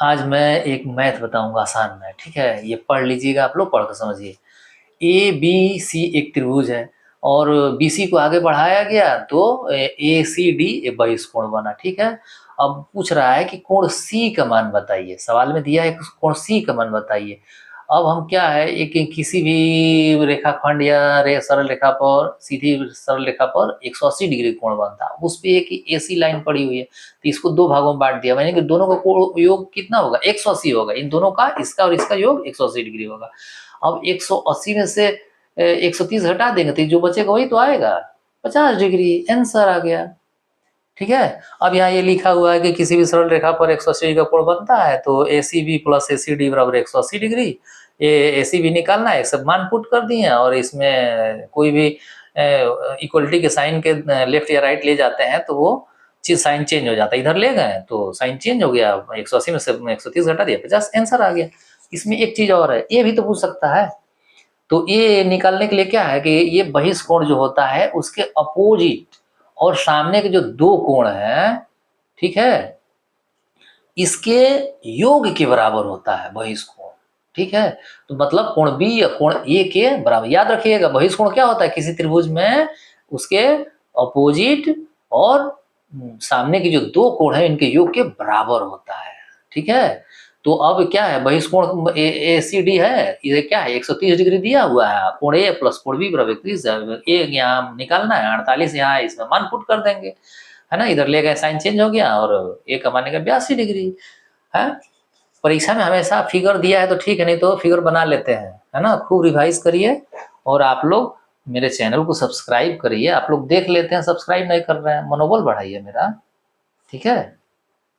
आज मैं एक मैथ बताऊंगा, आसान मैथ। ठीक है, ये पढ़ लीजिएगा, आप लोग पढ़ कर समझिए। ए बी सी एक त्रिभुज है और बी सी को आगे बढ़ाया गया तो ए सी डी एक बहिष्कोण बना। ठीक है, अब पूछ रहा है कि कोण सी का मान बताइए। सवाल में दिया है कि कोण सी का मान बताइए। अब हम क्या है, एक किसी भी रेखाखंड या सरल रेखा पर, सीधी सरल रेखा पर 180 डिग्री कोण बनता है। उस पे एक एसी लाइन पड़ी हुई है, तो इसको दो भागों में बांट दिया मैंने कि दोनों का कोण योग कितना होगा, 180 होगा। इन दोनों का, इसका और इसका योग 180 डिग्री होगा। अब 180 में से 130 हटा देंगे तो जो बचेगा वही तो आएगा, 50 डिग्री। आंसर आ गया। ठीक है, अब यहाँ ये लिखा हुआ है कि किसी भी सरल रेखा पर 180 का कोण बनता है, तो ए सी बी प्लस ए सी डी बराबर 180 डिग्री। ये ए सी बी निकालना है, सब मान पुट कर दिए और इसमें कोई भी इक्वलिटी के साइन के लेफ्ट या राइट ले जाते हैं तो वो चीज साइन चेंज हो जाता है। इधर ले गए तो साइन चेंज हो गया, 180 में से 130 घटा दिया, 50 आंसर आ गया। इसमें एक चीज और है, ये भी तो पूछ सकता है। तो ये निकालने के लिए क्या है कि ये बहिष्कोण जो होता है उसके अपोजिट और सामने के जो दो कोण हैं, ठीक है, इसके योग के बराबर होता है बहिष्कोण। ठीक है, तो मतलब कोण बी या कोण ए के बराबर। याद रखिएगा, बहिष्कोण क्या होता है, किसी त्रिभुज में उसके अपोजिट और सामने के जो दो कोण है इनके योग के बराबर होता है। ठीक है, तो अब क्या है, बहिष्कोण ए सी डी है, ये क्या है, 130 डिग्री दिया हुआ है। कोण ए प्लस कोण बी बराबर 31 है। ए यहाँ निकालना है, 48 यहाँ इसमें मान पुट कर देंगे, है ना। इधर ले गए, साइन चेंज हो गया और ए का मानेगा 82 डिग्री है। परीक्षा में हमेशा फिगर दिया है तो ठीक है, नहीं तो फिगर बना लेते हैं, है ना। खूब रिवाइज करिए और आप लोग मेरे चैनल को सब्सक्राइब करिए। आप लोग देख लेते हैं, सब्सक्राइब नहीं कर रहे हैं, मनोबल बढ़ाइए मेरा। ठीक है।